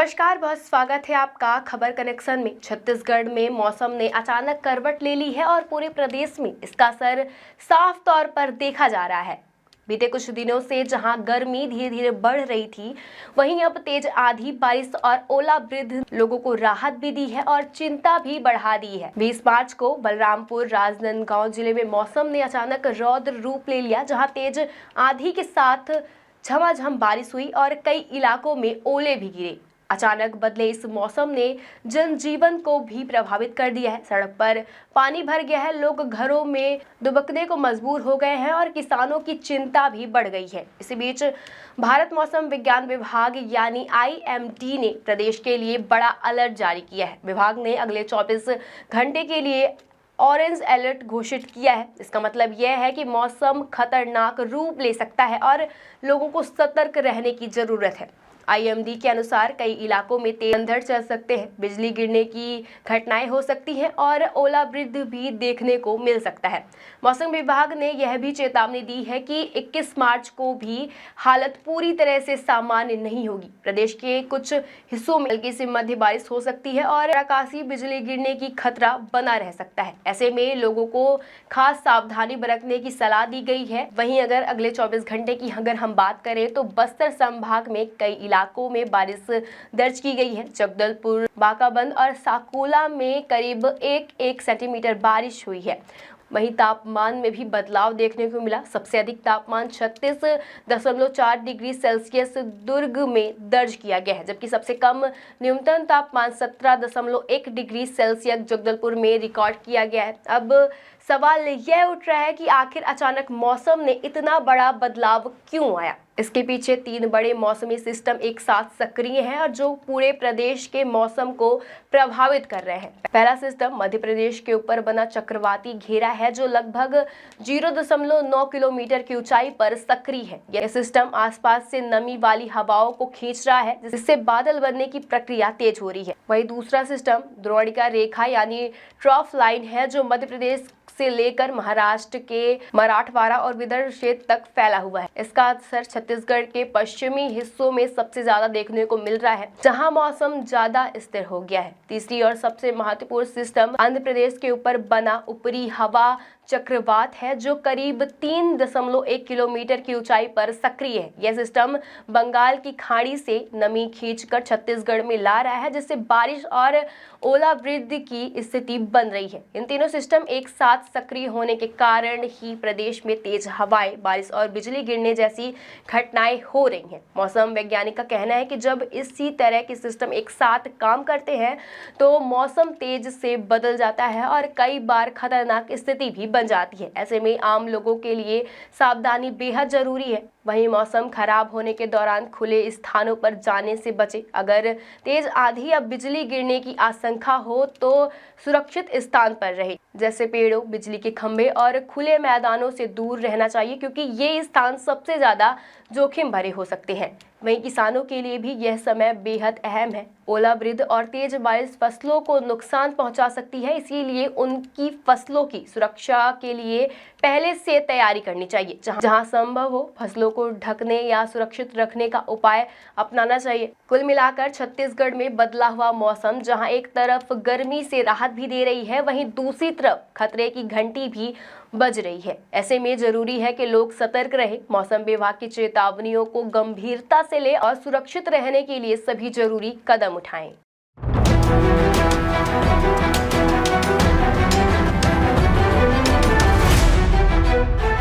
नमस्कार, बहुत स्वागत है आपका खबर कनेक्शन में। छत्तीसगढ़ में मौसम ने अचानक करवट ले ली है और पूरे प्रदेश में इसका असर साफ तौर पर देखा जा रहा है। बीते कुछ दिनों से जहां गर्मी धीरे धीरे बढ़ रही थी, वहीं अब तेज आंधी, बारिश और ओलावृष्टि लोगों को राहत भी दी है और चिंता भी बढ़ा दी है। 20 मार्च को बलरामपुर राजनांदगांव जिले में मौसम ने अचानक रौद्र रूप ले लिया, जहां तेज आंधी के साथ झमाझम बारिश हुई और कई इलाकों में ओले भी गिरे। अचानक बदले इस मौसम ने जनजीवन को भी प्रभावित कर दिया है। सड़क पर पानी भर गया है, लोग घरों में दुबकने को मजबूर हो गए हैं और किसानों की चिंता भी बढ़ गई है। इसी बीच भारत मौसम विज्ञान विभाग यानी IMD ने प्रदेश के लिए बड़ा अलर्ट जारी किया है। विभाग ने अगले 24 घंटे के लिए ऑरेंज अलर्ट घोषित किया है। इसका मतलब यह है कि मौसम खतरनाक रूप ले सकता है और लोगों को सतर्क रहने की जरूरत है। IMD के अनुसार कई इलाकों में तेज अंधड़ चल सकते हैं, बिजली गिरने की घटनाएं हो सकती हैं और ओलावृष्टि भी देखने को मिल सकता है। मौसम विभाग ने यह भी चेतावनी दी है कि 21 मार्च को भी हालत पूरी तरह से सामान्य नहीं होगी। प्रदेश के कुछ हिस्सों में हल्की से मध्य बारिश हो सकती है और आकाशीय बिजली गिरने की खतरा बना रह सकता है। ऐसे में लोगों को खास सावधानी बरतने की सलाह दी गई है। वहीं अगर अगले 24 घंटे की अगर हम बात करें तो बस्तर संभाग में कई इलाकों में बारिश दर्ज की गई है। जगदलपुर, बाकाबंद और साकोला में करीब 1 सेंटीमीटर बारिश हुई है। वहीं तापमान में भी बदलाव देखने को मिला। सबसे अधिक तापमान 36.4 डिग्री सेल्सियस दुर्ग में दर्ज किया गया है, जबकि सबसे कम न्यूनतम तापमान 17.1 डिग्री सेल्सियस जगदलपुर में रिकॉर्ड किया गया है। अब सवाल यह उठ रहा है कि आखिर अचानक मौसम ने इतना बड़ा बदलाव क्यों आया। इसके पीछे 3 बड़े मौसमी सिस्टम एक साथ सक्रिय हैं और जो पूरे प्रदेश के मौसम को प्रभावित कर रहे हैं। पहला सिस्टम मध्य प्रदेश के ऊपर बना चक्रवाती घेरा है, जो लगभग 0.9 किलोमीटर की ऊंचाई पर सक्रिय है। यह सिस्टम आसपास से नमी वाली हवाओं को खींच रहा है, जिससे बादल बनने की प्रक्रिया तेज हो रही है। वहीं दूसरा सिस्टम द्रोणिका रेखा यानी ट्रॉफ लाइन है, जो मध्य प्रदेश से लेकर महाराष्ट्र के मराठवाड़ा और विदर्भ क्षेत्र तक फैला हुआ है। इसका असर छत्तीसगढ़ के पश्चिमी हिस्सों में सबसे ज्यादा देखने को मिल रहा है, जहां मौसम ज्यादा स्थिर हो गया है। तीसरी और सबसे महत्वपूर्ण सिस्टम आंध्र प्रदेश के ऊपर बना ऊपरी हवा चक्रवात है, जो करीब 3.1 किलोमीटर की ऊंचाई पर सक्रिय है। यह सिस्टम बंगाल की खाड़ी से नमी खींचकर छत्तीसगढ़ में ला रहा है, जिससे बारिश और ओलावृष्टि की स्थिति बन रही है। इन तीनों सिस्टम एक साथ सक्रिय होने के कारण ही प्रदेश में तेज हवाएं, बारिश और बिजली गिरने जैसी घटनाएं हो रही हैं। मौसम वैज्ञानिक का कहना है कि जब इसी तरह के सिस्टम एक साथ काम करते हैं तो मौसम तेज से बदल जाता है और कई बार खतरनाक स्थिति भी बन जाती है। ऐसे में आम लोगों के लिए सावधानी बेहद जरूरी है। वहीं मौसम खराब होने के दौरान खुले स्थानों पर जाने से बचें। अगर तेज आंधी या बिजली गिरने की आशंका हो तो सुरक्षित स्थान पर रहे, जैसे पेड़ों, बिजली के खंभे और खुले मैदानों से दूर रहना चाहिए, क्योंकि ये स्थान सबसे ज्यादा जोखिम भरे हो सकते हैं। वहीं किसानों के लिए भी यह समय बेहद अहम है। ओलावृष्टि और तेज बारिश फसलों को नुकसान पहुंचा सकती है, इसीलिए उनकी फसलों की सुरक्षा के लिए पहले से तैयारी करनी चाहिए। जहां संभव हो फसलों को ढकने या सुरक्षित रखने का उपाय अपनाना चाहिए। कुल मिलाकर छत्तीसगढ़ में बदला हुआ मौसम जहां एक तरफ गर्मी से राहत भी दे रही है, वहीं दूसरी तरफ खतरे की घंटी भी बज रही है। ऐसे में जरूरी है कि लोग सतर्क रहे, मौसम विभाग की चेतावनियों को गंभीरता से ले और सुरक्षित रहने के लिए सभी जरूरी कदम उठाएं।